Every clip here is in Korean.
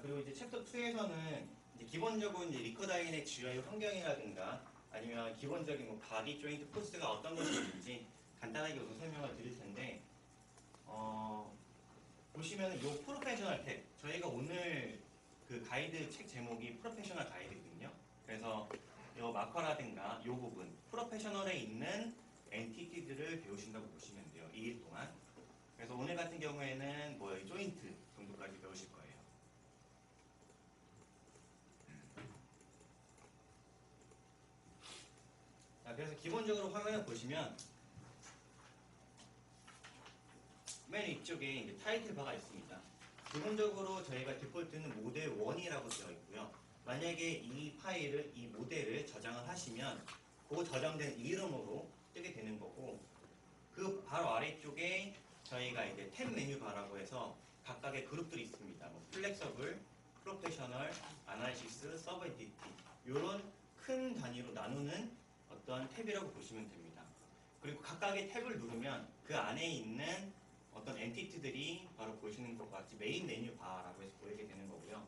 그리고 이제 챕터 2에서는 이제 기본적으로 이제 리커다인의 GUI 환경이라든가 아니면 기본적인 뭐 바디 조인트 포스가 어떤 것이 있는지 간단하게 우선 설명을 드릴 텐데, 보시면은 요 프로페셔널 탭, 저희가 오늘 그 가이드 책 제목이 프로페셔널 가이드거든요. 그래서 요 마커라든가 요 부분, 프로페셔널에 있는 엔티티들을 배우신다고 보시면 돼요. 2일 동안. 그래서 오늘 같은 경우에는 뭐 조인트 정도까지 배우실 거예요. 자, 그래서 기본적으로 화면을 보시면 맨 위쪽에 이제 타이틀 바가 있습니다. 기본적으로 저희가 디폴트는 모델 1이라고 되어 있고요. 만약에 이 파일을, 이 모델을 저장을 하시면 그 저장된 이름으로 뜨게 되는 거고, 그 바로 아래쪽에 저희가 이제 탭 메뉴 바라고 해서 각각의 그룹들이 있습니다. 뭐 플렉서블, 프로페셔널, 아날리시스, 서브 엔티티, 이런 큰 단위로 나누는 어떤 탭이라고 보시면 됩니다. 그리고 각각의 탭을 누르면 그 안에 있는 어떤 엔티티들이 바로 보시는 것과 같이 메인 메뉴 바라고 해서 보이게 되는 거고요.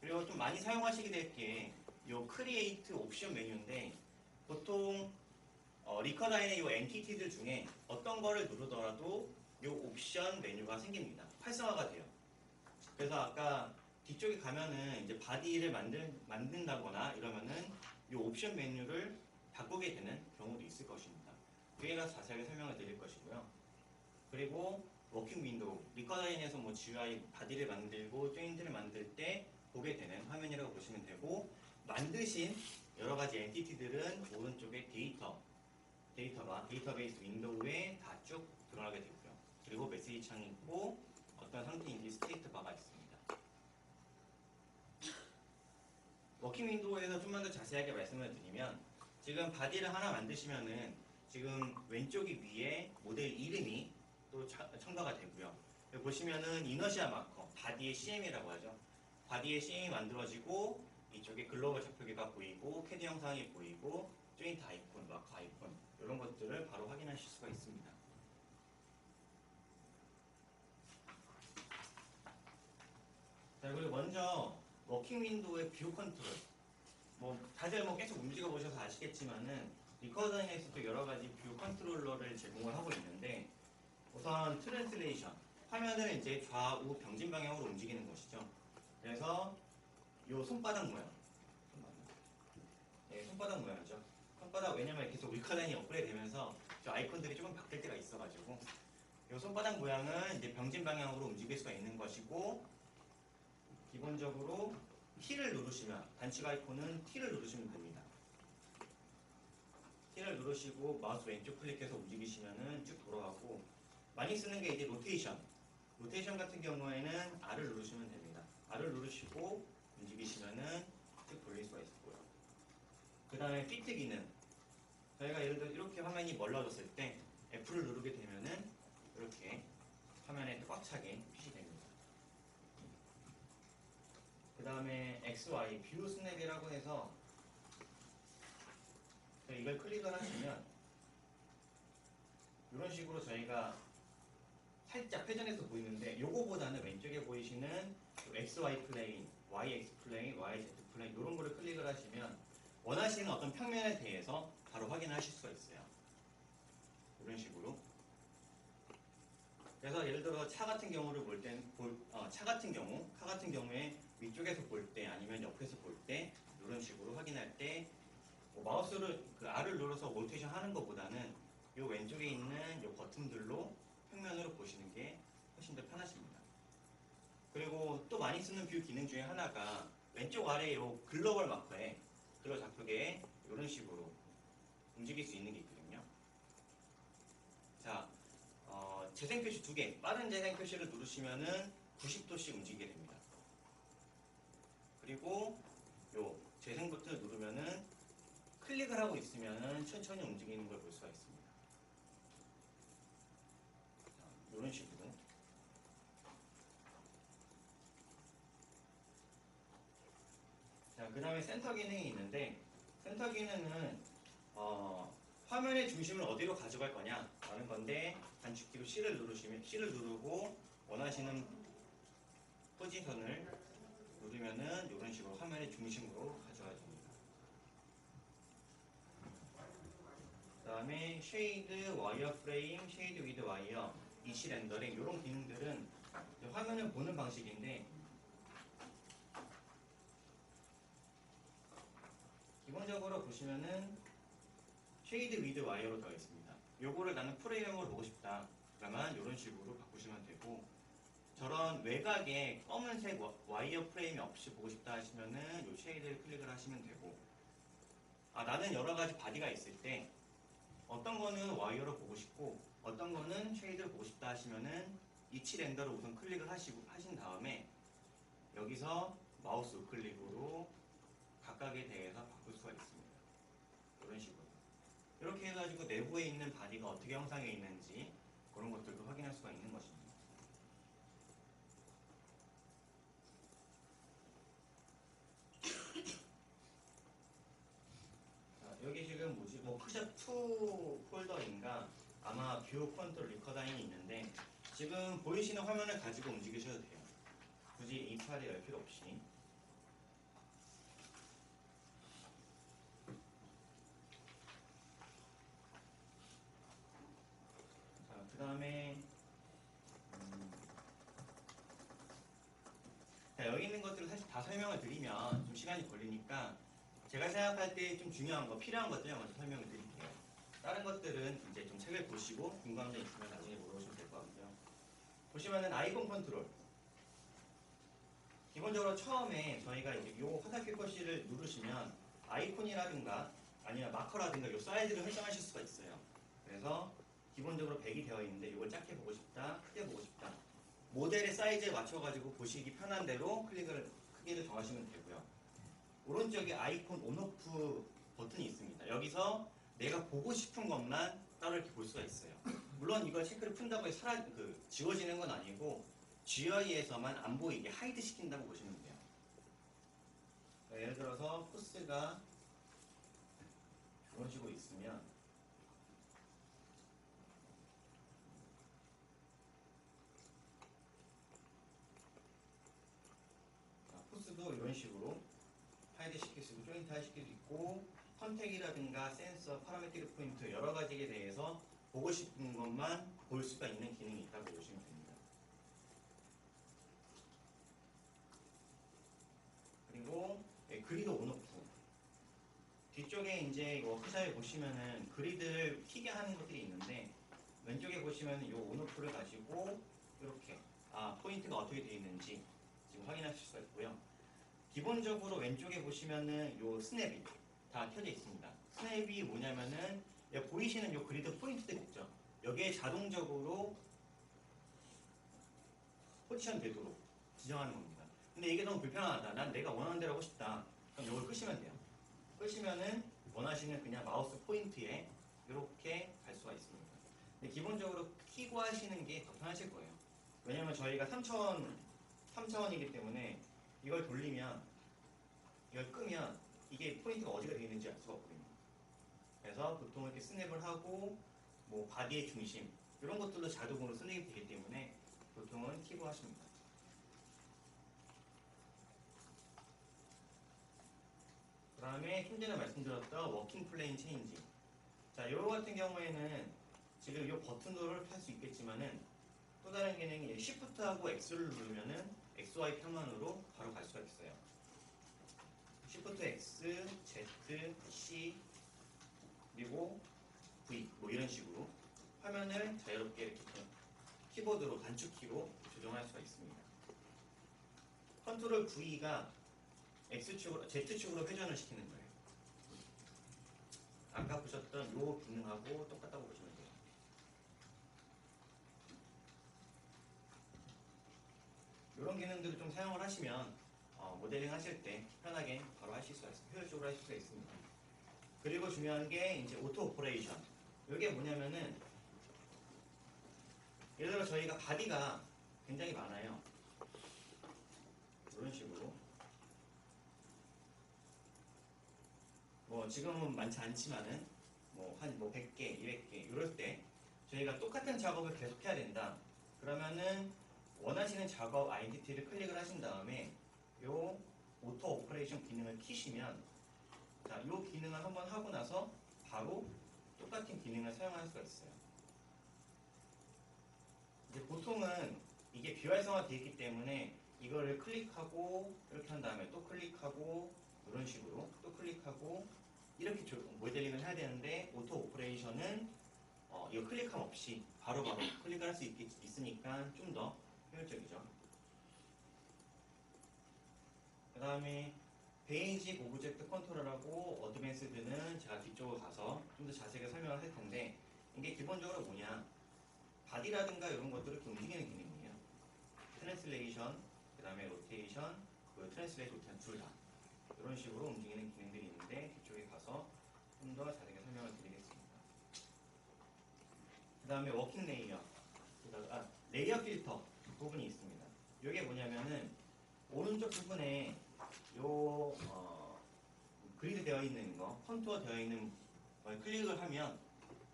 그리고 좀 많이 사용하시게 될 게 이 크리에이트 옵션 메뉴인데, 보통 리커다인의 이 엔티티들 중에 어떤 거를 누르더라도 이 옵션 메뉴가 생깁니다. 활성화가 돼요. 그래서 아까 뒤쪽에 가면은 이제 바디를 만든다거나 이러면은 이 옵션 메뉴를 바꾸게 되는 경우도 있을 것입니다. 그에 가서 자세하게 설명을 드릴 것이고요. 그리고 워킹 윈도우, 리커다인에서 뭐 GUI 바디를 만들고 조인트를 만들 때 보게 되는 화면이라고 보시면 되고, 만드신 여러 가지 엔티티들은 오른쪽에 데이터가 데이터베이스 윈도우에 다 쭉 드러나게 되고요. 그리고 메시지 창이 있고 어떤 상태인지 스테이트 바가 있습니다. 워킹 윈도우에서 좀만 더 자세하게 말씀을 드리면, 지금 바디를 하나 만드시면은 지금 왼쪽이 위에 모델 이름이 또 첨가가 되고요. 여기 보시면은 이너시아 마커, 바디의 CM이라고 하죠. 바디의 CM이 만들어지고 이쪽에 글로벌 좌표계가 보이고 캐드 영상이 보이고 조인트 아이콘, 마커 아이콘 이런 것들을 바로 확인하실 수가 있습니다. 자, 그리고 먼저 워킹 윈도우의 뷰 컨트롤, 뭐 다들 뭐 계속 움직여 보셔서 아시겠지만은 리커다인에서도 여러 가지 뷰 컨트롤러를 제공을 하고 있는데, 우선 트랜슬레이션, 화면을 이제 좌우 병진 방향으로 움직이는 것이죠. 그래서 요 손바닥 모양, 네, 손바닥 모양이죠. 손바닥, 왜냐면 계속 리커다인이 업그레이드 되면서 저 아이콘들이 조금 바뀔 때가 있어가지고 요 손바닥 모양은 이제 병진 방향으로 움직일 수가 있는 것이고, 기본적으로 T를 누르시면, 단축 아이콘은 T를 누르시면 됩니다. T를 누르시고 마우스 왼쪽 클릭해서 움직이시면은 쭉 돌아가고, 많이 쓰는 게 이제 로테이션. 로테이션 같은 경우에는 R을 누르시면 됩니다. R을 누르시고 움직이시면은 쭉 돌릴 수가 있고요. 그 다음에 피트 기능. 저희가 예를 들어 이렇게 화면이 멀어졌을 때 F를 누르게 되면은 이렇게 화면에 꽉 차게 핏이 됩니다. 그 다음에 XY 뷰 스냅이라고 해서 이걸 클릭을 하시면 이런 식으로 저희가 살짝 회전해서 보이는데, 요거보다는 왼쪽에 보이시는 XY 플레인, YX 플레인, YZ 플레인 이런 거를 클릭을 하시면 원하시는 어떤 평면에 대해서 바로 확인하실 수가 있어요. 이런 식으로. 그래서 예를 들어 차 같은 경우를 볼 땐, 차 같은 경우에 위쪽에서 볼 때 아니면 옆에서 볼 때 이런 식으로 확인할 때 뭐 마우스를 그 R을 눌러서 로테이션 하는 것보다는 이 왼쪽에 있는 이 버튼들로 평면으로 보시는 게 훨씬 더 편하십니다. 그리고 또 많이 쓰는 뷰 기능 중에 하나가 왼쪽 아래 이 글로벌 마커에, 글로벌 좌표계에 이런 식으로 움직일 수 있는 게 있거든요. 자, 재생 표시 2개, 빠른 재생 표시를 누르시면은 90도씩 움직이게 됩니다. 그리고 요 재생 버튼을 누르면은 클릭을 하고 있으면은 천천히 움직이는 걸 볼 수가 있습니다. 자, 이런 식으로. 자, 그 다음에 센터 기능이 있는데, 센터 기능은 화면의 중심을 어디로 가져갈 거냐 라는 건데, 단축키로 C를 누르고 원하시는 포지션을 보시면은 이런 식으로 화면의 중심으로 가져와 줍니다. 그 다음에 쉐이드, 와이어 프레임, 쉐이드 위드 와이어, 이시 렌더링 이런 기능들은 화면을 보는 방식인데 기본적으로 보시면은 쉐이드 위드 와이어로 되어 있습니다. 요거를 나는 프레임으로 보고 싶다. 그러면 이런 식으로 바꾸시면 되고 저런 외곽에 검은색 와이어 프레임이 없이 보고 싶다 하시면은 요 쉐이드를 클릭을 하시면 되고 나는 여러 가지 바디가 있을 때 어떤 거는 와이어로 보고 싶고 어떤 거는 쉐이드를 보고 싶다 하시면은 이치 렌더를 우선 클릭을 하신 다음에 여기서 마우스 우클릭으로 각각에 대해서 바꿀 수가 있습니다. 이런 식으로. 이렇게 해가지고 내부에 있는 바디가 어떻게 형성되어 있는지 그런 것들도 확인할 수가 있는 것입니다. 자, 여기 지금 뭐지? 뭐 푸샵2 폴더인가 아마 뷰 컨트롤 리커다인이 있는데 지금 보이시는 화면을 가지고 움직이셔도 돼요. 굳이 이 파일을 열 필요 없이. 자, 그 다음에 자, 여기 있는 것들을 사실 다 설명을 드리면 좀 시간이 걸리니까 제가 생각할 때 좀 중요한 거, 필요한 것들을 먼저 설명을 드릴게요. 다른 것들은 이제 좀 책을 보시고 궁금한 점 있으면 나중에 물어보시면 될 것 같고요. 보시면은 아이콘 컨트롤. 기본적으로 처음에 저희가 이제 요 화살표 표시를 누르시면 아이콘이라든가 아니면 마커라든가 요 사이즈를 설정하실 수가 있어요. 그래서 기본적으로 100이 되어 있는데 이걸 작게 보고 싶다, 크게 보고 싶다. 모델의 사이즈에 맞춰가지고 보시기 편한 대로 크기를 정하시면 되고요. 오른쪽에 아이콘 온오프 버튼이 있습니다. 여기서 내가 보고 싶은 것만 따로 이렇게 볼 수가 있어요. 물론 이걸 체크를 푼다고 해서 지워지는 건 아니고 GUI에서만 안 보이게 하이드 시킨다고 보시면 돼요. 예를 들어서 코스가 이런 식으로 있으면 코스도 이런 식으로 하이드 시킬 수 있고 조인트 하이드 시킬 수 있고 컨택이라든가 센서, 파라메트릭 포인트 여러 가지에 대해서 보고 싶은 것만 볼 수가 있는 기능이 있다고 보시면 됩니다. 그리고 그리드 온오프 뒤쪽에 이제 워크샵에 보시면은 그리드를 키게 하는 것들이 있는데 왼쪽에 보시면은 이 온오프를 가지고 이렇게 포인트가 어떻게 되어 있는지 지금 확인하실 수가 있고요. 기본적으로 왼쪽에 보시면은 요 스냅이 다 켜져 있습니다. 스냅이 뭐냐면은 보이시는 요 그리드 포인트들 있죠. 여기에 자동적으로 포지션 되도록 지정하는 겁니다. 근데 이게 너무 불편하다. 난 내가 원하는 대로 하고 싶다. 그럼 이걸 끄시면 돼요. 끄시면은 원하시는 그냥 마우스 포인트에 이렇게 갈 수가 있습니다. 근데 기본적으로 키고 하시는 게 더 편하실 거예요. 왜냐면 저희가 3차원이기 때문에 이걸 돌리면 이걸 끄면 이게 포인트가 어디가 되어 있는지 알 수가 없거든요. 그래서 보통 이렇게 스냅을 하고 뭐 바디의 중심 이런 것들도 자동으로 스냅이 되기 때문에 보통은 키고 하십니다. 그 다음에 좀 전에 말씀드렸던 워킹 플레인 체인지. 자, 요거 같은 경우에는 지금 이 버튼으로를 할 수 있겠지만은 또 다른 기능이 Shift하고 X를 누르면은 XY 평면으로 바로 갈 수가 있어요. Shift X, Z, C 그리고 V 뭐 이런 식으로 화면을 자유롭게 이렇게 키보드로 단축키로 조정할 수가 있습니다. 컨트롤 V가 X축으로, Z축으로 회전을 시키는 거예요. 아까 보셨던 이 기능하고 똑같다고 보시면 돼요. 이런 기능들을 좀 사용을 하시면 모델링 하실 때 편하게 바로 하실 수가 있습니다. 효율적으로 하실 수가 있습니다. 그리고 중요한 게 이제 오토 오퍼레이션. 이게 뭐냐면은 예를 들어 저희가 바디가 굉장히 많아요. 이런 식으로. 뭐 지금은 많지 않지만은 한 100개, 200개 이럴 때 저희가 똑같은 작업을 계속 해야 된다. 그러면은 원하시는 작업 아이덴티티를 클릭을 하신 다음에 요 오토 오퍼레이션 기능을 키시면 자, 이 기능을 한번 하고 나서 바로 똑같은 기능을 사용할 수가 있어요. 이제 보통은 이게 비활성화되어 있기 때문에 이거를 클릭하고 이렇게 한 다음에 또 클릭하고 이런 식으로 또 클릭하고 이렇게 모델링을 해야 되는데 오토 오퍼레이션은 이거 클릭함 없이 바로바로 클릭을 할 수 있으니까 좀 더 효율적이죠. 그 다음에 베이직 오브젝트 컨트롤하고 어드밴스드는 제가 뒤쪽으로 가서 좀 더 자세하게 설명을 할 텐데 이게 기본적으로 뭐냐 바디라든가 이런 것들을 이렇게 움직이는 기능이에요. 트랜슬레이션, 그 다음에 로테이션, 그 트랜슬레이션, 로테이션 둘 다 이런 식으로 움직이는 기능들이 있는데 뒤쪽에 가서 좀 더 자세하게 설명을 드리겠습니다. 그 다음에 워킹 레이어, 레이어 필터 부분이 있습니다. 이게 뭐냐면은 오른쪽 부분에 요 그리드 되어 있는 거, 컨투어 되어 있는 걸 클릭을 하면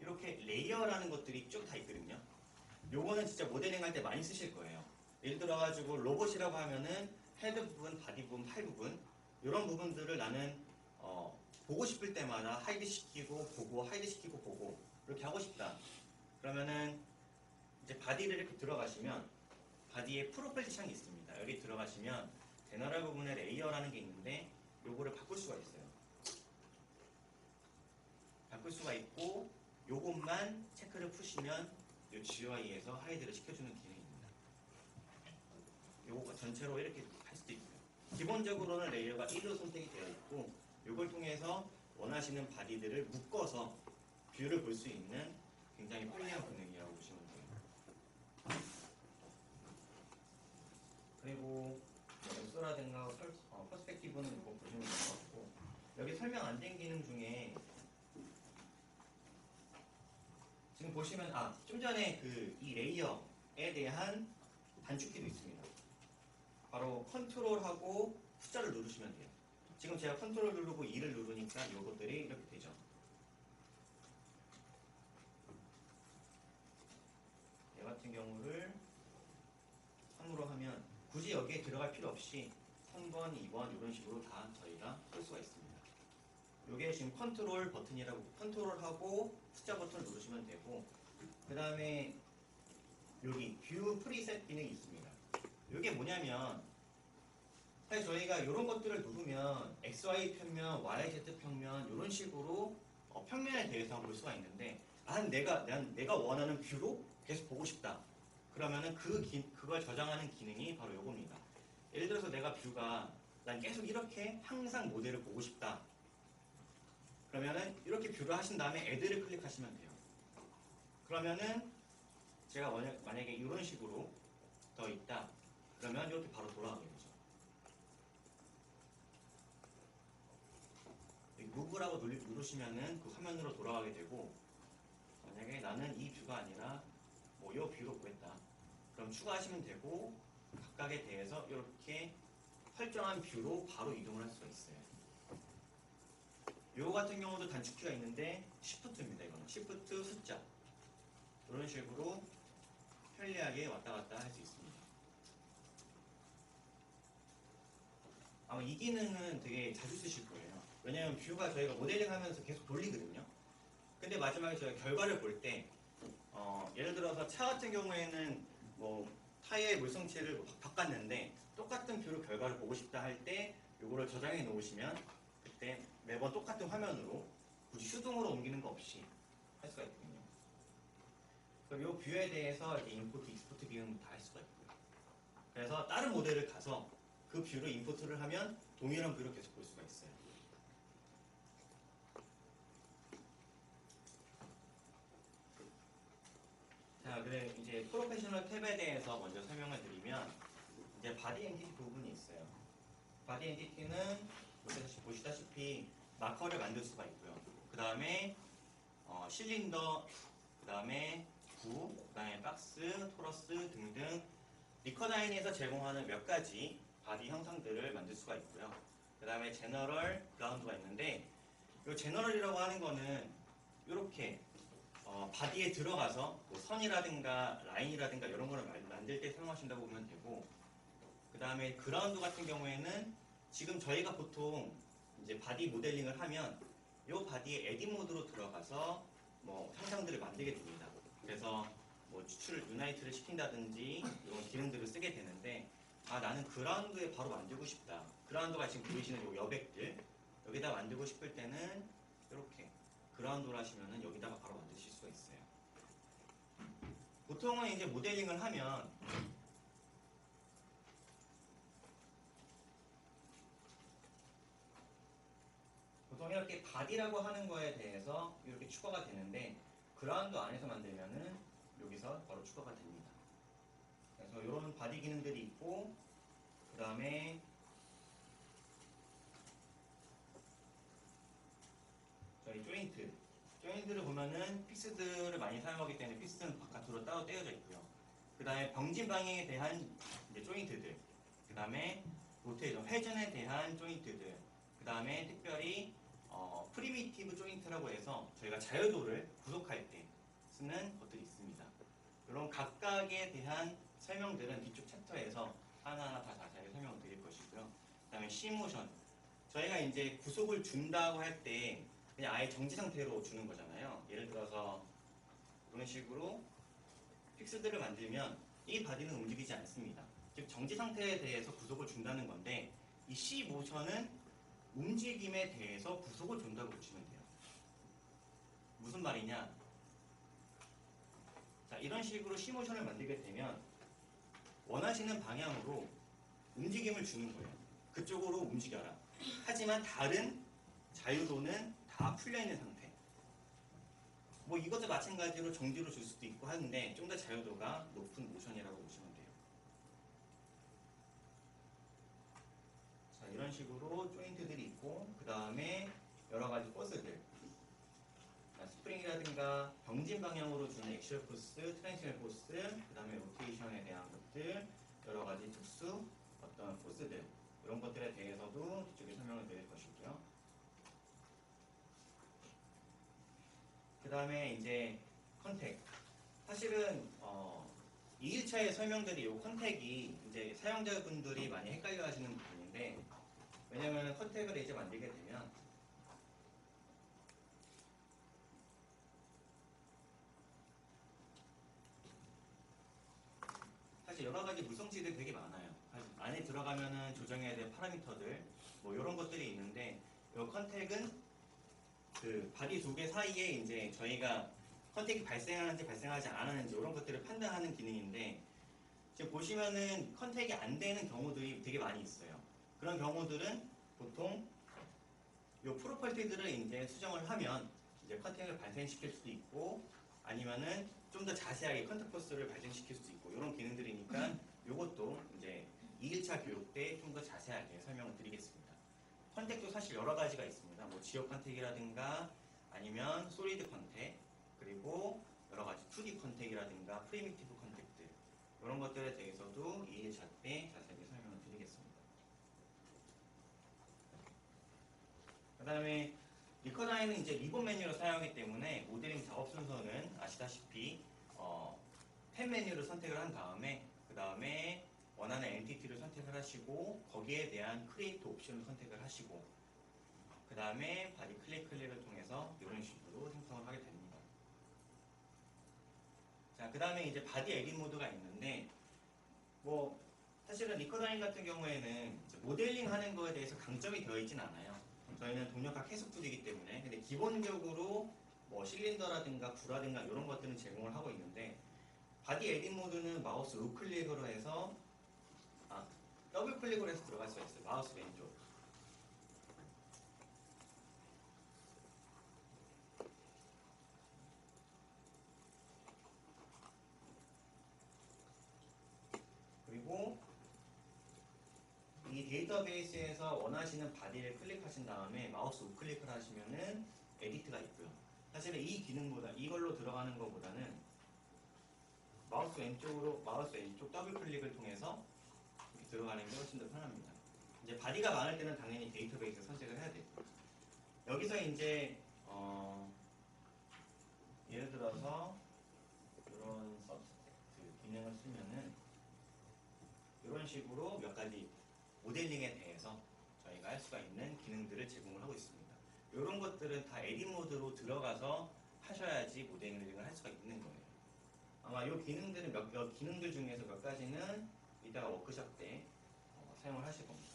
이렇게 레이어라는 것들이 쭉 다 있거든요. 요거는 진짜 모델링 할 때 많이 쓰실 거예요. 예를 들어가지고 로봇이라고 하면은 헤드 부분, 바디 부분, 팔 부분 이런 부분들을 나는 보고 싶을 때마다 하이드 시키고 보고 하이드 시키고 보고 이렇게 하고 싶다. 그러면은 이제 바디를 이렇게 들어가시면 바디에 프로필 창이 있습니다. 여기 들어가시면 제너럴 부분에 레이어라는 게 있는데 요거를 바꿀 수가 있어요. 바꿀 수가 있고 요것만 체크를 푸시면 요 GUI에서 하이드를 시켜주는 기능입니다. 요거 전체로 이렇게 할 수도 있고요. 기본적으로는 레이어가 1로 선택이 되어 있고 요걸 통해서 원하시는 바디들을 묶어서 뷰를 볼 수 있는 굉장히 편리한 기능이라고 보시면 돼요. 그리고 엑소라든가 퍼스펙티브는 이거 보시면 될 것 같고 여기 설명 안 된 기능 중에 지금 보시면 좀 전에 이 레이어에 대한 단축키도 있습니다. 바로 컨트롤하고 숫자를 누르시면 돼요. 지금 제가 컨트롤 누르고 2를 누르니까 이것들이 이렇게 되죠. 얘 같은 경우를 3으로 하면 굳이 여기에 들어갈 필요 없이 3번, 2번 이런 식으로 다 저희가 쓸 수가 있습니다. 이게 지금 컨트롤 버튼이라고 컨트롤하고 숫자 버튼을 누르시면 되고 그 다음에 여기 뷰 프리셋 기능이 있습니다. 이게 뭐냐면 사실 저희가 이런 것들을 누르면 XY 평면, YZ 평면 이런 식으로 평면에 대해서 볼 수가 있는데 내가 원하는 뷰로 계속 보고 싶다. 그러면은 그걸 저장하는 기능이 바로 이겁니다. 예를 들어서 내가 뷰가 난 계속 이렇게 항상 모델을 보고 싶다. 그러면은 이렇게 뷰를 하신 다음에 애드를 클릭하시면 돼요. 그러면은 제가 만약에 이런 식으로 더 있다. 그러면 이렇게 바로 돌아가게 되죠. 무브라고 누르시면은 그 화면으로 돌아가게 되고 만약에 나는 이 뷰가 아니라 이 뷰로 보겠다. 그럼 추가하시면 되고 각각에 대해서 이렇게 설정한 뷰로 바로 이동을 할 수가 있어요. 요거 같은 경우도 단축키가 있는데 Shift입니다. 이거는 Shift 숫자 이런 식으로 편리하게 왔다 갔다 할 수 있습니다. 아마 이 기능은 되게 자주 쓰실 거예요. 왜냐하면 뷰가 저희가 모델링 하면서 계속 돌리거든요. 근데 마지막에 저희가 결과를 볼 때 예를 들어서 차 같은 경우에는 뭐 타이어의 물성치를 바꿨는데 똑같은 뷰로 결과를 보고 싶다 할 때 이거를 저장해 놓으시면 그때 매번 똑같은 화면으로 굳이 수동으로 옮기는 거 없이 할 수가 있거든요. 그럼 이 뷰에 대해서 이렇게 인포트, 익스포트 기능 다 할 수가 있고요. 그래서 다른 모델을 가서 그 뷰를 인포트를 하면 동일한 뷰를 계속 볼 수가 있어요. 자, 그래 이제 프로페셔널 탭에 대해서 먼저 설명을 드리면 이제 바디 엔티티 부분이 있어요. 바디 엔티티는 보시다시피 마커를 만들 수가 있고요. 그 다음에 실린더, 그 다음에 구, 그 다음에 박스, 토러스 등등 리커다인에서 제공하는 몇 가지 바디 형상들을 만들 수가 있고요. 그 다음에 제너럴, 그라운드가 있는데 이 제너럴이라고 하는 거는 이렇게 바디에 들어가서 뭐 선이라든가 라인이라든가 이런 거를 만들 때 사용하신다고 보면 되고 그 다음에 그라운드 같은 경우에는 지금 저희가 보통 이제 바디 모델링을 하면 이 바디의 에딧 모드로 들어가서 뭐 형상들을 만들게 됩니다. 그래서 뭐 추출을 유나이트를 시킨다든지 이런 기능들을 쓰게 되는데 나는 그라운드에 바로 만들고 싶다. 그라운드가 지금 보이시는 이 여백들 여기다 만들고 싶을 때는 이렇게 그라운드로 하시면은 여기다가 바로 만드실 수가 있어요. 보통은 이제 모델링을 하면 보통 이렇게 바디라고 하는 거에 대해서 이렇게 추가가 되는데 그라운드 안에서 만들면은 여기서 바로 추가가 됩니다. 그래서 이런 바디 기능들이 있고 그 다음에 저희 조인트를 보면은 픽스들을 많이 사용하기 때문에 픽스는 바깥으로 따로 떼어져 있고요. 그 다음에 병진 방향에 대한 이제 조인트들, 그 다음에 로테이션 회전에 대한 조인트들, 그 다음에 특별히 프리미티브 조인트라고 해서 저희가 자유도를 구속할 때 쓰는 것들이 있습니다. 이런 각각에 대한 설명들은 뒤쪽 챕터에서 하나하나 다 자세하게 설명을 드릴 것이고요. 그 다음에 C모션, 저희가 이제 구속을 준다고 할 때 그냥 아예 정지 상태로 주는 거잖아요. 예를 들어서 이런 식으로 픽스들을 만들면 이 바디는 움직이지 않습니다. 즉 정지 상태에 대해서 구속을 준다는 건데 이 C 모션은 움직임에 대해서 구속을 준다고 보시면 돼요. 무슨 말이냐? 자, 이런 식으로 C 모션을 만들게 되면 원하시는 방향으로 움직임을 주는 거예요. 그쪽으로 움직여라. 하지만 다른 자유도는 다 풀려있는 상태. 뭐 이것도 마찬가지로 정지로 줄 수도 있고 하는데 좀 더 자유도가 높은 모션이라고 보시면 돼요. 자, 이런 식으로 조인트들이 있고 그 다음에 여러 가지 포스들, 스프링이라든가 병진 방향으로 주는 액션 포스, 트랜지션 포스, 그 다음에 로테이션에 대한 것들, 여러 가지 특수 어떤 포스들 이런 것들에 대해서도 뒤쪽에 설명을 드릴 것이고요. 그 다음에 이제 컨택. 사실은 2일차에 설명드린 이 컨택이 이제 사용자분들이 많이 헷갈려 하시는 부분인데 왜냐면 컨택을 이제 만들게 되면 사실 여러 가지 물성치들이 되게 많아요. 안에 들어가면은 조정해야 될 파라미터들 뭐 이런 것들이 있는데 이 컨택은 그 바디 두 개 사이에 이제 저희가 컨택이 발생하는지 발생하지 않았는지 이런 것들을 판단하는 기능인데 지금 보시면은 컨택이 안 되는 경우들이 되게 많이 있어요. 그런 경우들은 보통 이 프로퍼티들을 이제 수정을 하면 이제 컨택을 발생시킬 수도 있고 아니면은 좀 더 자세하게 컨택 포스를 발생시킬 수도 있고 이런 기능들이니까 이것도 이제 2일차 교육 때 좀 더 자세하게 설명을 드리겠습니다. 컨택도 사실 여러 가지가 있습니다. 뭐 지역 컨택이라든가 아니면 솔리드 컨택 그리고 여러 가지 2D 컨택이라든가 프리미티브 컨택들 이런 것들에 대해서도 2일차 때 자세하게 설명을 드리겠습니다. 그 다음에 리커다인은 이제 리본 메뉴를 사용하기 때문에 모델링 작업 순서는 아시다시피 펜 메뉴를 선택을 한 다음에 그 다음에 원하는 엔티티를 선택을 하시고 거기에 대한 크리에이트 옵션을 선택을 하시고 그 다음에 바디 클릭을 통해서 이런 식으로 생성을 하게 됩니다. 자, 그 다음에 이제 바디 에딧 모드가 있는데 뭐 사실은 리커다인 같은 경우에는 모델링 하는 거에 대해서 강점이 되어 있진 않아요. 저희는 동력학 해석툴이기 때문에 근데 기본적으로 뭐 실린더라든가 구라든가 이런 것들은 제공을 하고 있는데 바디 에딧 모드는 마우스 우클릭으로 해서 더블 클릭으로 해서 들어갈 수가 있어요. 마우스 왼쪽. 그리고 이 데이터베이스에서 원하시는 바디를 클릭하신 다음에 마우스 우클릭을 하시면은 에디트가 있고요. 사실은 이 기능보다 이걸로 들어가는 것보다는 마우스 왼쪽 더블 클릭을 통해서 이렇게 들어가는 게 훨씬 더 편합니다. 이제 바디가 많을 때는 당연히 데이터베이스 선택을 해야 되고 여기서 이제 예를 들어서 이런 서브스트랙트 기능을 쓰면은 이런 식으로 몇 가지 모델링에 대해서 저희가 할 수가 있는 기능들을 제공을 하고 있습니다. 이런 것들은 다 에딧 모드로 들어가서 하셔야지 모델링을 할 수가 있는 거예요. 아마 이 기능들은 기능들 중에서 몇 가지는 이따가 워크숍 때 사용을 하실 겁니다.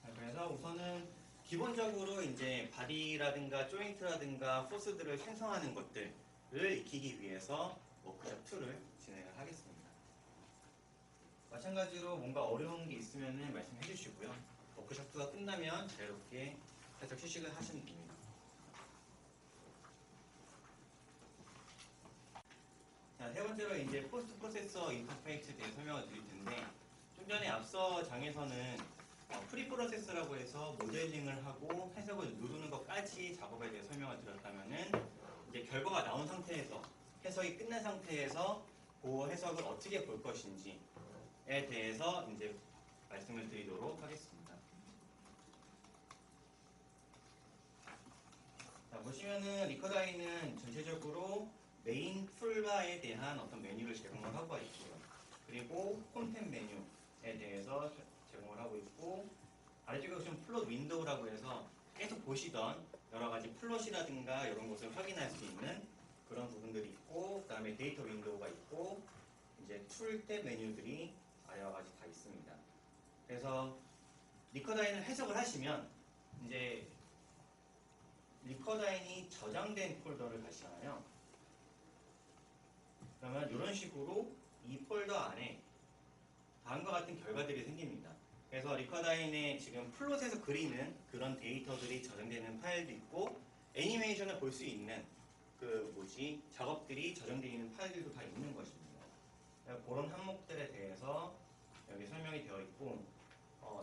자, 그래서 우선은 기본적으로 이제 바디라든가 조인트라든가 포스들을 생성하는 것들을 익히기 위해서 워크숍 2를 진행을 하겠습니다. 마찬가지로 뭔가 어려운 게 있으면 말씀해 주시고요. 워크숍 2가 끝나면 자유롭게 살짝 휴식을 하시면 됩니다. 자, 세 번째로 이제 포스트 프로세서 인터페이스에 대해 설명을 드릴 텐데, 좀 전에 앞서 장에서는 프리 프로세서라고 해서 모델링을 하고 해석을 누르는 것까지 작업에 대해 설명을 드렸다면은 이제 결과가 나온 상태에서 해석이 끝난 상태에서 그 해석을 어떻게 볼 것인지에 대해서 이제 말씀을 드리도록 하겠습니다. 자, 보시면은 리커다이는 전체적으로 메인 풀바에 대한 어떤 메뉴를 제공을 하고 있고요. 그리고 콘텐츠 메뉴에 대해서 제공을 하고 있고, 아래쪽에 보시면 플롯 윈도우라고 해서 계속 보시던 여러 가지 플롯이라든가 이런 것을 확인할 수 있는 그런 부분들이 있고, 그 다음에 데이터 윈도우가 있고, 이제 툴 탭 메뉴들이 아래와 같이 다 있습니다. 그래서 리커다인을 해석을 하시면 이제 리커다인이 저장된 폴더를 가시잖아요. 그러면 이런 식으로 이 폴더 안에 다음과 같은 결과들이 생깁니다. 그래서 리커다인에 지금 플롯에서 그리는 그런 데이터들이 저장되는 파일도 있고, 애니메이션을 볼 수 있는 작업들이 저장되어 있는 파일들도 다 있는 것입니다. 그런 항목들에 대해서 여기 설명이 되어 있고,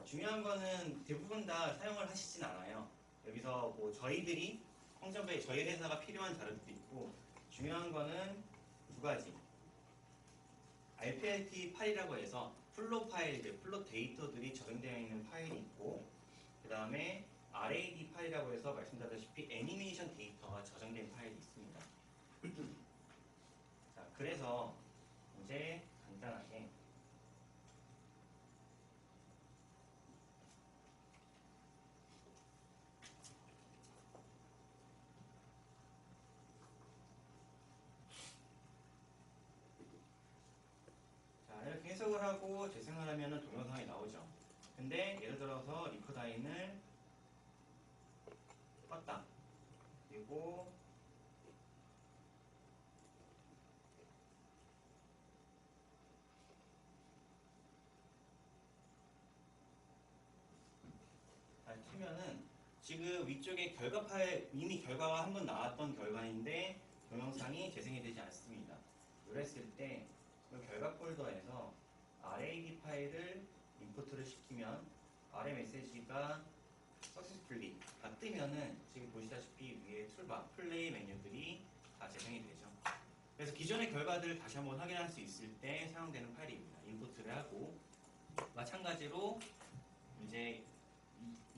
중요한 거는 대부분 다 사용을 하시진 않아요. 여기서 뭐 저희들이 홍점배에 저희 회사가 필요한 자료도 있고, 중요한 거는 두 가지. RPLT 파일이라고 해서 플롯 파일들, 플롯 데이터들이 저장되어 있는 파일이 있고, 그 다음에 RAD 파일이라고 해서 말씀드렸다시피 애니메이션 데이터가 저장된 파일이 있습니다. 자, 그래서 이제 간단하게 이렇게 해석을 하고 재생을 하면 동영상이 나오죠. 근데 예를 들어서 리커다인을 껐다. 그리고 키면은 지금 위쪽에 결과 파일, 이미 결과가 한번 나왔던 결과인데 동영상이 재생이 되지 않습니다. 이랬을 때 이 결과 폴더에서 RAD 파일을 임포트를 시키면 RA 메시지가 successfully가 뜨면은 지금 보시다시피 위에 툴바, 플레이 메뉴들이 다 재생이 되죠. 그래서 기존의 결과들을 다시 한번 확인할 수 있을 때 사용되는 파일입니다. 임포트를 하고, 마찬가지로 이제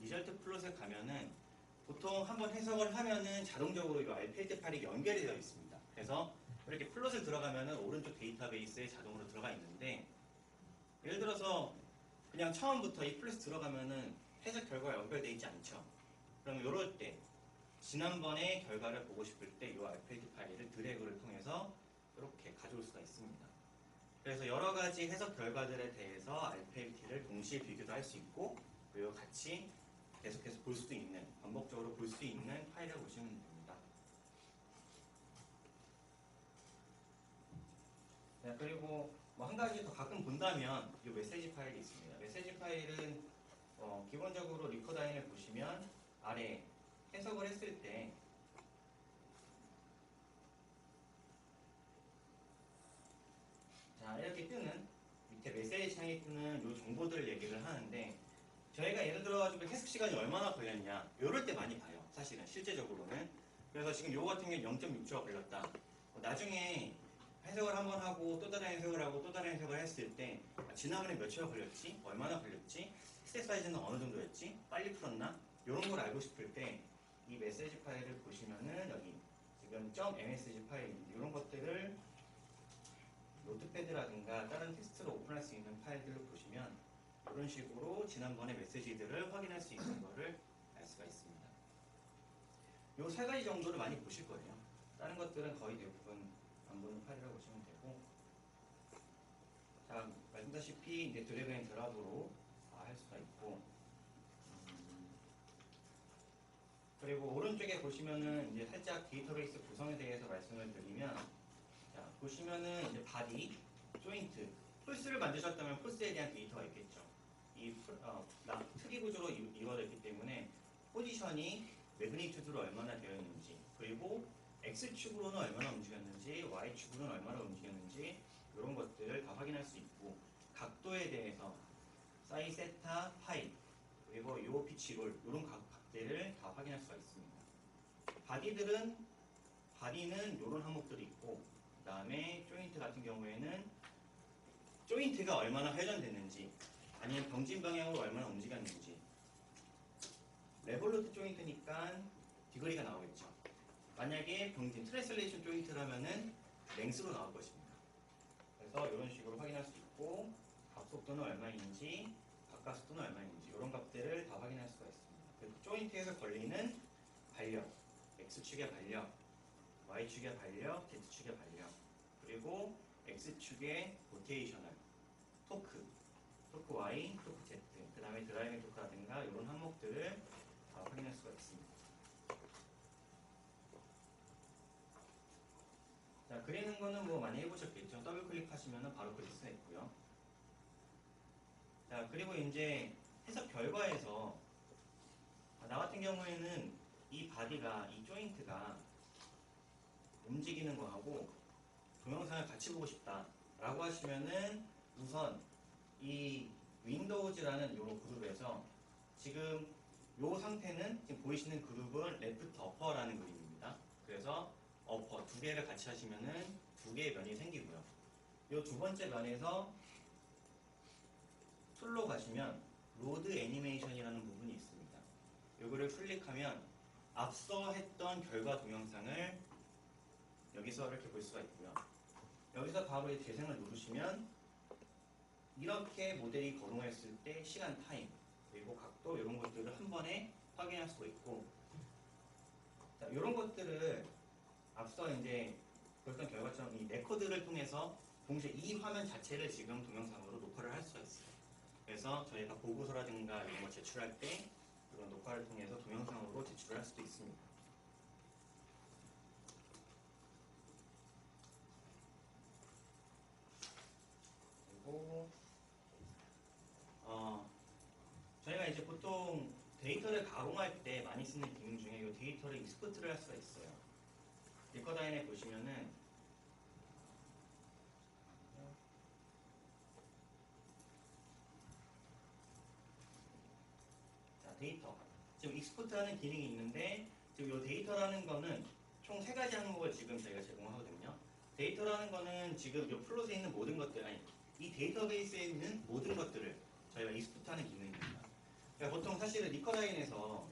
리절트 플롯에 가면은 보통 한번 해석을 하면은 자동적으로 이 RPLT 파일이 연결이 되어 있습니다. 그래서 이렇게 플롯을 들어가면은 오른쪽 데이터베이스에 자동으로 들어가 있는데, 예를 들어서 그냥 처음부터 이 플롯 들어가면은 해석 결과가 연결되어 있지 않죠. 그럼 이럴 때 지난번에 결과를 보고 싶을 때 이 RPLT 파일을 드래그를 통해서 이렇게 가져올 수가 있습니다. 그래서 여러 가지 해석 결과들에 대해서 RPLT를 동시에 비교도 할 수 있고, 그리고 같이 계속해서 볼 수도 있는, 반복적으로 볼 수 있는 파일이라고 보시면 됩니다. 네, 그리고 뭐 한 가지 더 가끔 본다면 이 메시지 파일이 있습니다. 메시지 파일은 기본적으로 리커다인을 보시면 아래 해석을 했을 때 자, 이렇게 뜨는 밑에 메시지 창에 뜨는 이 정보들을 얘기를 하는데, 저희가 예를 들어가지고 해석 시간이 얼마나 걸렸냐 이럴 때 많이 봐요. 사실은 실제적으로는. 그래서 지금 요거 같은 경우는 0.6초가 걸렸다. 나중에 해석을 한번 하고 또 다른 해석을 하고 또 다른 해석을 했을 때 지난번에 몇 초가 걸렸지? 얼마나 걸렸지? 스텝 사이즈는 어느 정도였지? 빨리 풀었나? 이런 걸 알고 싶을 때 이 메시지 파일을 보시면은 여기 지금 .msg 파일 이런 것들을 노트패드라든가 다른 텍스트로 오픈할 수 있는 파일들을 보시면 이런 식으로 지난번에 메시지들을 확인할 수 있는 것을 알 수가 있습니다. 요 세 가지 정도를 많이 보실 거예요. 다른 것들은 거의 대부분 안 보는 파일이라고 보시면 되고, 자, 말씀드렸다시피 이제 드래그 앤 드랍으로 할 수가 있고, 그리고 오른쪽에 보시면은 이제 살짝 데이터베이스 구성에 대해서 말씀을 드리면, 자, 보시면은 이제 바디, 조인트, 풀스를 만드셨다면 풀스에 대한 데이터가 있겠죠. 이 트리 구조로 이루어져 있기 때문에 포지션이 매그니튜드로 얼마나 되어 있는지, 그리고 X축으로는 얼마나 움직였는지, Y축으로는 얼마나 움직였는지 이런 것들을 다 확인할 수 있고, 각도에 대해서 사인, 세타, 파이, 그리고 요 피치롤 이런 각들을 다 확인할 수가 있습니다. 바디는 이런 항목들이 있고, 그 다음에 조인트 같은 경우에는 조인트가 얼마나 회전됐는지, 아니면 병진 방향으로 얼마나 움직였는지. 레볼루트 조인트니까 디그리가 나오겠죠. 만약에 병진 트랜슬레이션 조인트라면은 랭스로 나올 것입니다. 그래서 이런 식으로 확인할 수 있고, 각속도는 얼마인지, 각각속도는 얼마인지 이런 값들을 다 확인할 수가 있습니다. 그리고 조인트에서 걸리는 반력, X축의 반력, Y축의 반력, Z축의 반력, 그리고 X축의 로테이셔널, 토크 Y, 토크 Z, 그 다음에 드라이빙 토크라든가 이런 항목들을 다 확인할 수가 있습니다. 자, 그리는 거는 뭐 많이 해보셨겠죠. 더블 클릭하시면 바로 그릴 수 있고요. 자, 그리고 이제 해석 결과에서 나 같은 경우에는 이 바디가, 이 조인트가 움직이는 거하고 동영상을 같이 보고 싶다 라고 하시면은 우선 이 윈도우즈라는 요 그룹에서 지금 요 상태는 지금 보이시는 그룹은 레프트 어퍼라는 그림입니다. 그래서 어퍼 두 개를 같이 하시면은 두 개의 면이 생기고요. 요 두 번째 면에서 툴로 가시면 로드 애니메이션이라는 부분이 있습니다. 요거를 클릭하면 앞서 했던 결과 동영상을 여기서 이렇게 볼 수가 있고요. 여기서 바로 이 재생을 누르시면 이렇게 모델이 거동했을 때 시간 타임, 그리고 각도 이런 것들을 한 번에 확인할 수가 있고, 자, 이런 것들을 앞서 이제 보였던 결과처럼 이 레코드를 통해서 동시에 이 화면 자체를 지금 동영상으로 녹화를 할 수가 있어요. 그래서 저희가 보고서라든가 이런 거 제출할 때 이런 녹화를 통해서 동영상으로 제출을 할 수도 있습니다. 그리고 저희가 이제 보통 데이터를 가공할 때 많이 쓰는 기능 중에 이 데이터를 익스포트를 할 수가 있어요. 리커다인에 보시면은 자, 데이터 지금 익스포트하는 기능이 있는데, 지금 이 데이터라는 거는 총 세 가지 항목을 지금 저희가 제공하거든요. 데이터라는 거는 지금 이 플롯에 있는 모든 것들, 아니 이 데이터베이스에 있는 모든 것들을 저희가 익스포트하는 기능입니다. 그러니까 보통 사실은 리커다인에서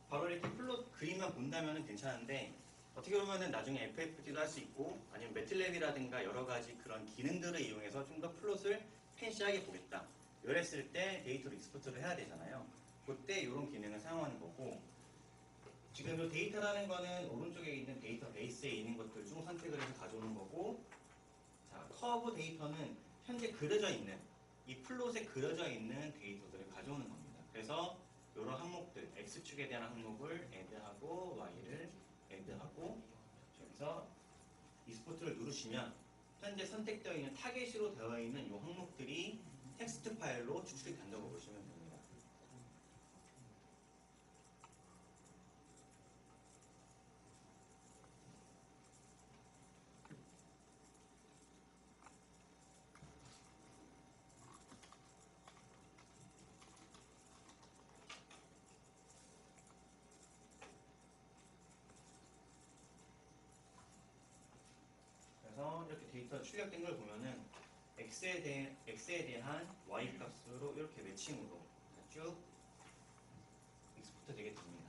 바로 이렇게 플롯 그림만 본다면 괜찮은데, 어떻게 보면은 나중에 FFT도 할 수 있고, 아니면 매틀랩이라든가 여러 가지 그런 기능들을 이용해서 좀 더 플롯을 팬시하게 보겠다. 이랬을 때 데이터를 익스포트를 해야 되잖아요. 그때 이런 기능을 사용하는 거고, 지금 이 데이터라는 거는 오른쪽에 있는 데이터베이스에 있는 것들 중 선택을 해서 가져오는 거고, 자, 커브 데이터는 현재 그려져 있는, 이 플롯에 그려져 있는 데이터들을 가져오는 겁니다. 그래서 이런 항목들, X축에 대한 항목을 add하고 Y를 add하고, 여기서 익스포트를 누르시면 현재 선택되어 있는 타겟으로 되어 있는 이 항목들이 텍스트 파일로 추출이 된다고 보시면 됩니다. 그래서 이렇게 데이터 출력된 걸 보면은 X에 대한 Y 값으로 이렇게 매칭으로 쭉 익스포트 되게 됩니다.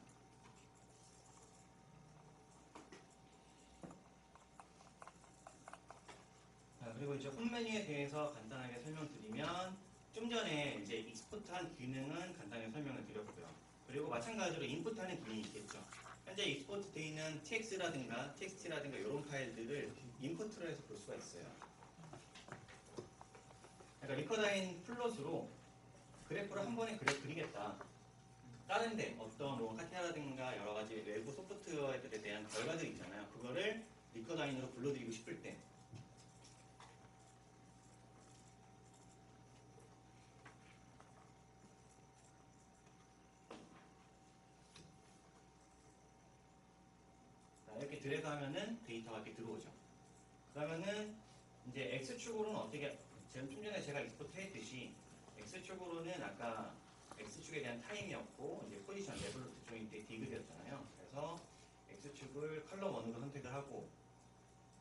그리고 이제 홈 메뉴에 대해서 간단하게 설명드리면 좀 전에 이제 익스포트한 기능은 간단히 설명을 드렸고요. 그리고 마찬가지로 인풋하는 기능이 있겠죠. 현재 익스포트 되어 있는 TX라든가 TXT라든가 이런 파일들을 인풋으로 해서 볼 수가 있어요. 그러니까 리커다인 플롯으로 그래프를 한 번에 그리겠다. 다른 데 어떤 뭐 카티나라든가 여러 가지 외부 소프트웨어들에 대한 결과들 있잖아요. 그거를 리커다인으로 불러들이고 싶을 때 이렇게 드래그 하면은 데이터가 이렇게 들어오죠. 그러면은 이제 X축으로는 어떻게, 지금 좀 전에 제가 익스포트 했듯이 X축으로는 아까 X축에 대한 타임이었고 이제 포지션 레벨로 조인 때 디귿이었잖아요. 그래서 X축을 컬럼 1으로 선택을 하고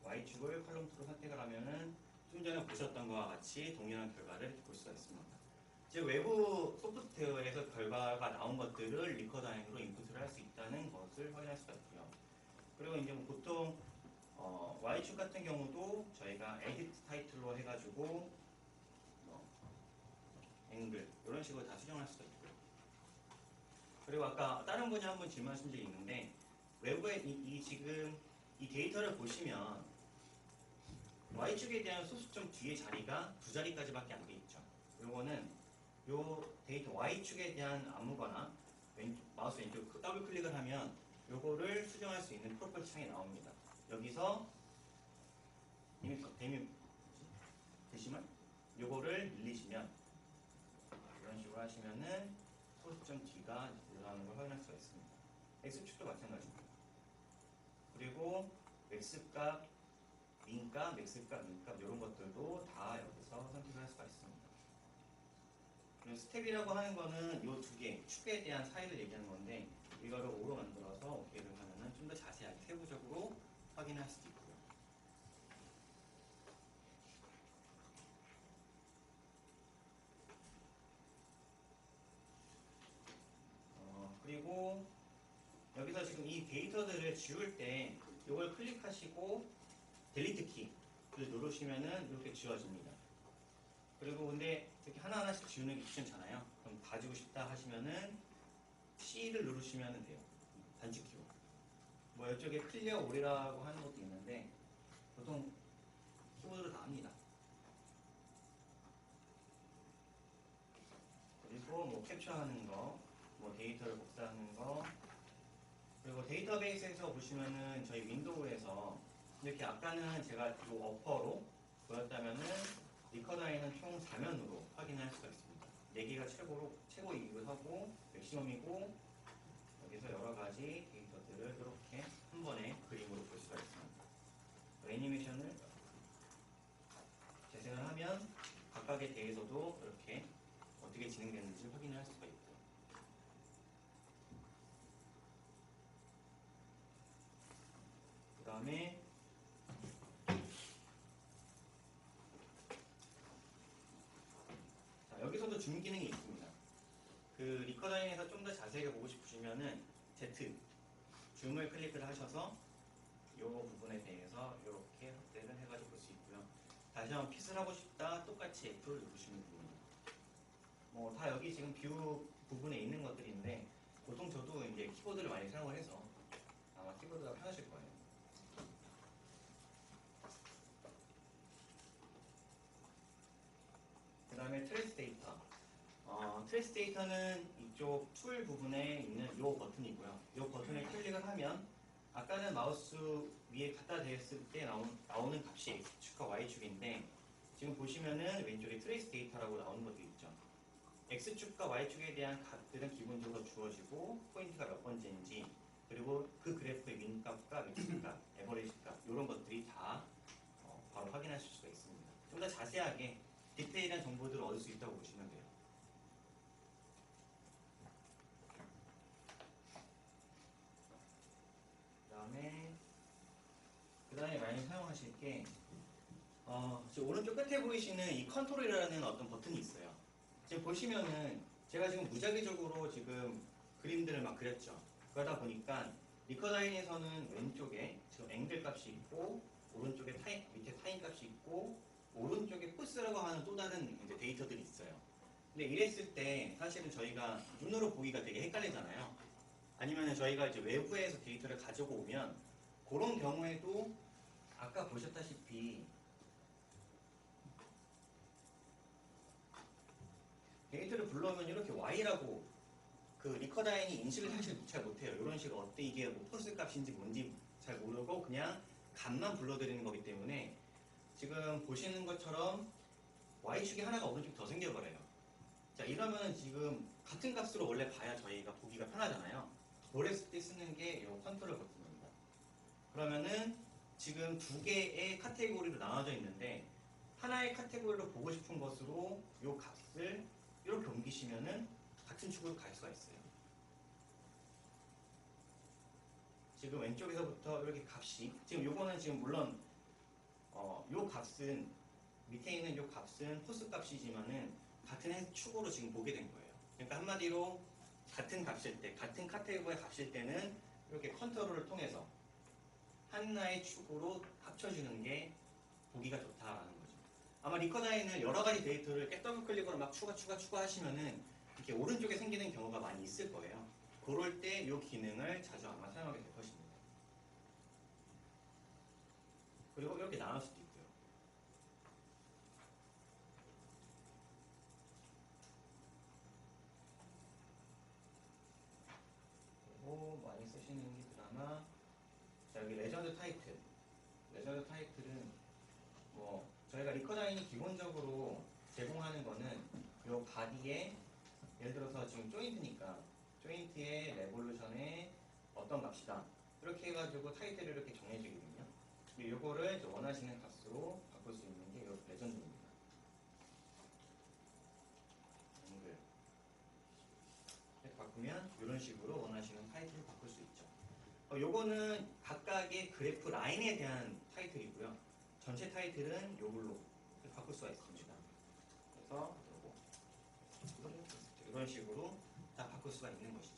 Y축을 컬럼 2로 선택을 하면은 좀 전에 보셨던 것과 같이 동일한 결과를 볼 수가 있습니다. 즉 외부 소프트웨어에서 결과가 나온 것들을 리커다인으로 인풋을 할 수 있다는 것을 확인할 수가 있고요. 그리고 이제 뭐 보통 Y축 같은 경우도 저희가 edit 타이틀로 해가지고 앵글 이런 식으로 다 수정할 수가 있고요. 그리고 아까 다른 분이 한 분 질문하신 적이 있는데 외부에 지금 이 데이터를 보시면 Y축에 대한 소수점 뒤에 자리가 2자리까지밖에 안 돼 있죠. 요거는 요 데이터 Y축에 대한 아무거나 마우스 왼쪽 더블 클릭을 하면 요거를 수정할 수 있는 프로퍼티 창이 나옵니다. 여기서 데미 되시면 요거를 늘리시면 이런 식으로 하시면은 소수점 D가 올라가는 걸 확인할 수가 있습니다. X축도 마찬가지입니다. 그리고 X값, 민값, X값, 민값 이런 것들도 다 여기서 선택을 할 수가 있습니다. 그리고 스텝이라고 하는 거는 이 두 개, 축에 대한 사이를 얘기하는 건데 이거를 5로 만들어서 OK를 하면은 좀 더 자세하게 세부적으로 확인할 수도 있고요. 그리고 여기서 지금 이 데이터들을 지울 때 이걸 클릭하시고 델리트 키를 누르시면은 이렇게 지워집니다. 그리고 근데 이렇게 하나하나씩 지우는 게 귀찮잖아요. 그럼 가지고 싶다 하시면은 C를 누르시면 돼요. 단축키로. 뭐 이쪽에 클리어 올이라고 하는 것도 있는데 보통 키보드로 다 합니다. 그리고 뭐 캡처하는 거, 뭐 데이터를 복사하는 거, 그리고 데이터베이스에서 보시면은 저희 윈도우에서 이렇게 아까는 제가 이 어퍼로 보였다면은 리커다인은 총 4면으로 확인할 수가 있습니다. 4개가 최고이기도 하고 맥시멈이고 여기서 여러 가지 데이터들을 이렇게 한 번에 그림으로 볼 수가 있습니다. 애니메이션을 재생을 하면 각각에 대해서도 이렇게 어떻게 진행되는지 확인할 수가 있고요. 그 다음에 여기서도 줌 기능이 있습니다. 그 리커다인에서 좀 더 자세하게 보고 싶으시면은 Z 줌을 클릭을 하셔서 이 부분에 대해서 이렇게 확대를 해가지고 볼 수 있고요. 다시 한번 핏을 하고 싶다 똑같이 F를 누르시면 됩니다. 뭐 다 여기 지금 뷰 부분에 있는 것들인데 보통 저도 이제 키보드를 많이 사용을 해서 아마 키보드가 편하실 거예요. 그 다음에 트레이스 데이터. 트레이스 데이터는 이쪽 툴 부분에 있는 이 버튼이고요. 이 버튼을 클릭을 하면 아까는 마우스 위에 갖다 대었을 때 나오는 값이 X축과 Y축인데 지금 보시면은 왼쪽에 트레이스 데이터라고 나오는 것도 있죠. X축과 Y축에 대한 값들은 기본적으로 주어지고 포인트가 몇 번째인지 그리고 그 그래프의 민값과 맥스값, 에버리지값 이런 것들이 다 바로 확인하실 수가 있습니다. 좀 더 자세하게 디테일한 정보들을 얻을 수 있다고 보시면 돼요. 그 다음에 많이 사용하실 게 지금 오른쪽 끝에 보이시는 이 컨트롤이라는 어떤 버튼이 있어요. 지금 보시면은 제가 지금 무작위적으로 지금 그림들을 막 그렸죠. 그러다 보니까 리커다인에서는 왼쪽에 지금 앵글 값이 있고 오른쪽에 밑에 타임 값이 있고 오른쪽에 푸스라고 하는 또 다른 이제 데이터들이 있어요. 근데 이랬을 때 사실은 저희가 눈으로 보기가 되게 헷갈리잖아요. 아니면 저희가 이제 외부에서 데이터를 가지고 오면 그런 경우에도 아까 보셨다시피 데이터를 불러오면 이렇게 Y라고 그 리커다인이 인식을 사실 잘 못해요. 이런 식으로 어때 이게 뭐 펄스 값인지 뭔지 잘 모르고 그냥 값만 불러드리는 거기 때문에 지금 보시는 것처럼 Y축이 하나가 오른쪽 더 생겨버려요. 자, 이러면 지금 같은 값으로 원래 봐야 저희가 보기가 편하잖아요. 그랬을 때 쓰는 게 이 컨트롤 버튼입니다. 그러면은 지금 두 개의 카테고리로 나눠져 있는데 하나의 카테고리로 보고 싶은 것으로 이 값을 이렇게 옮기시면은 같은 축으로 갈 수가 있어요. 지금 왼쪽에서부터 이렇게 값이 지금 요거는 지금 물론 요 값은 밑에 있는 요 값은 포스 값이지만은 같은 축으로 지금 보게 된 거예요. 그러니까 한마디로 같은 값일 때, 같은 카테고리의 값일 때는 이렇게 컨트롤을 통해서 하나의 축으로 합쳐주는 게 보기가 좋다라는 거죠. 아마 리커다인을 여러 가지 데이터를 더블 클릭으로 막 추가하시면은 이렇게 오른쪽에 생기는 경우가 많이 있을 거예요. 그럴 때 이 기능을 자주 아마 사용하게 될 것입니다. 그리고 이렇게 나눌 수도 있고요. 그리고 많이 쓰시는 게 드라마. 자, 여기 레전드 타이틀. 레전드 타이틀은 뭐 저희가 리커다인이 기본적으로 제공하는 거는 요 바디에 예를 들어서 지금 조인트니까 조인트의 레볼루션의 어떤 값이다. 이렇게 해가지고 타이틀을 이렇게 정해주거든요. 근데 요거를 원하시는 값으로 바꿀 수 있는 게 요 레전드입니다. 이렇게 바꾸면 이런 식으로 원하시는 타이틀을 바꿀 수 있죠. 요거는 각각의 그래프 라인에 대한 타이틀이고요. 전체 타이틀은 요걸로 바꿀 수가 있습니다. 그래서 요거 이런 식으로 다 바꿀 수가 있는 것이죠.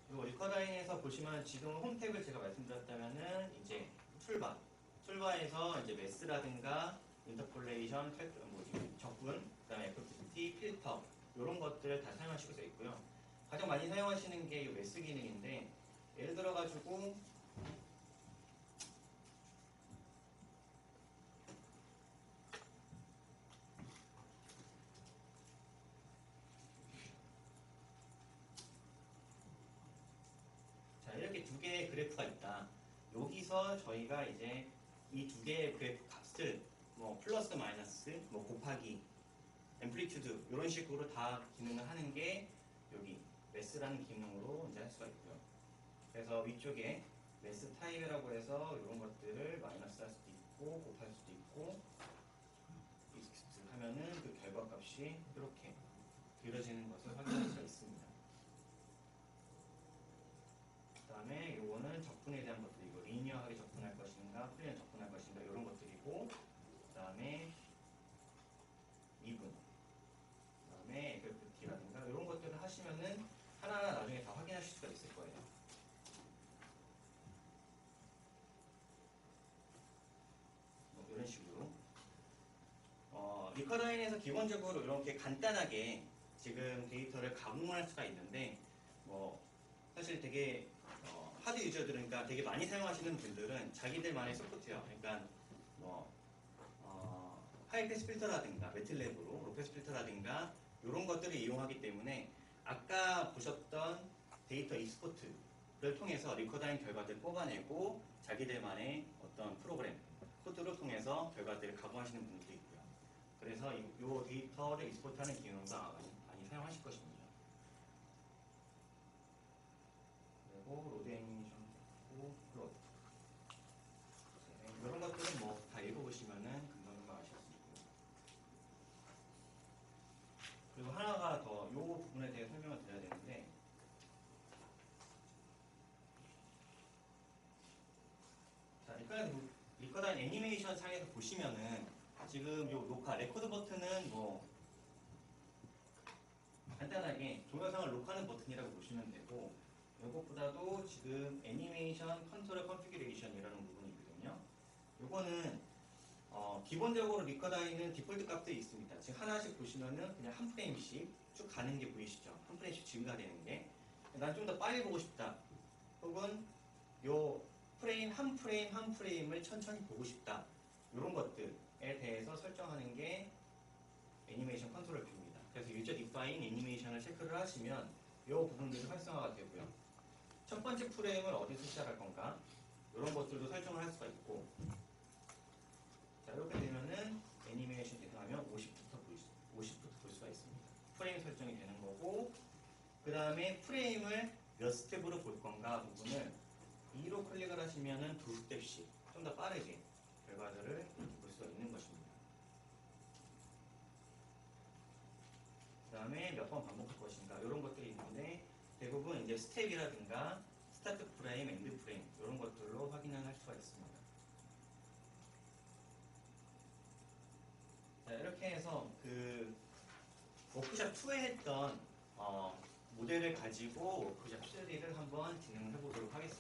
그리고 리커다인에서 보시면 지금 홈 탭을 제가 말씀드렸다면은 이제 툴바에서 이제 매스라든가 인터폴레이션, 적분, 그다음에 FFT, 필터 이런 것들을 다 사용하실 수 있고요. 가장 많이 사용하시는 게 이 매스 기능인데 예를 들어 가지고 자, 이렇게 두 개의 그래프가 있다. 여기서 저희가 이제 이 두 개의 그래프 값을 뭐 플러스 마이너스, 뭐 곱하기, 앰플리튜드 이런 식으로 다 기능을 하는 게 여기 매스라는 기능으로 이제 할 수가 있고요. 그래서 위쪽에 매스 타입이라고 해서 이런 것들을 마이너스 할 수도 있고 곱할 수도 있고 익스트 하면은 그 결과값이 이렇게 그려지는 것을 확인할 수가 있습니다. 그 다음에 요거는 적분에 대한 것들이고 리니어하게 적분할 것인가 플레인 적분할 것인가 이런 것들이고 그 다음에 미분 그 다음에 FFT라든가 이런 것들을 하시면은 하나하나 나중에 다 확인하실 수가 있을 거예요. 뭐 이런 식으로 리커다인에서 기본적으로 이렇게 간단하게 지금 데이터를 가공을 할 수가 있는데 뭐 사실 되게 하드 유저들은 그러니까 되게 많이 사용하시는 분들은 자기들만의 소프트웨어 그러니까 뭐 하이패스 필터라든가 매틀랩으로 로패스 필터라든가 이런 것들을 이용하기 때문에 아까 보셨던 데이터 익스포트를 통해서 리커다인 결과들을 뽑아내고 자기들만의 어떤 프로그램 코드를 통해서 결과들을 가공하시는 분들도 있고요. 그래서 이 데이터를 익스포트하는 기능과 많이 사용하실 것입니다. 그리고 로드 애니메이션 고 플롯 이런 것들은 뭐 다 읽어보시면은 금방 아실 수 있고요. 그리고 하나가 더 이 부분에 대해 설명을 드려야 되는데 자, 일단 리커다인 애니메이션 상에서 보시면은 지금 요 녹화 레코드 버튼은 뭐 간단하게 동영상을 녹화하는 버튼이라고 보시면 되고 이것보다도 지금 애니메이션 컨트롤 컨피규레이션이라는 부분이거든요. 요거는 기본적으로 리커다이는 디폴트 값들이 있습니다. 지금 하나씩 보시면은 그냥 한 프레임씩 쭉 가는 게 보이시죠? 한 프레임씩 증가되는 게. 난 좀 더 빨리 보고 싶다. 혹은 요 프레임 한 프레임 한 프레임을 천천히 보고 싶다. 이런 것들에 대해서 설정하는 게 애니메이션 컨트롤 뷰입니다. 그래서 유저 디파인 애니메이션을 체크를 하시면 이 부분들이 활성화가 되고요. 첫 번째 프레임을 어디서 시작할 건가? 이런 것들도 설정을 할 수가 있고, 자, 이렇게 되면은 애니메이션 재생하면 50부터 볼 수가 있습니다. 프레임 설정이 되는 거고, 그 다음에 프레임을 몇 스텝으로 볼 건가 부분을 2로 클릭을 하시면은 2스텝씩 좀 더 빠르게 결과들을 볼 수가 있는 것입니다. 그 다음에 몇 번 반복할 것인가 이런 것들이 있는데 대부분 이제 스텝이라든가 스타트 프레임, 엔드 프레임 이런 것들로 확인을 할 수가 있습니다. 자, 이렇게 해서 그 워크샵 2에 했던 모델을 가지고 워크샵 3를 한번 진행해 보도록 하겠습니다.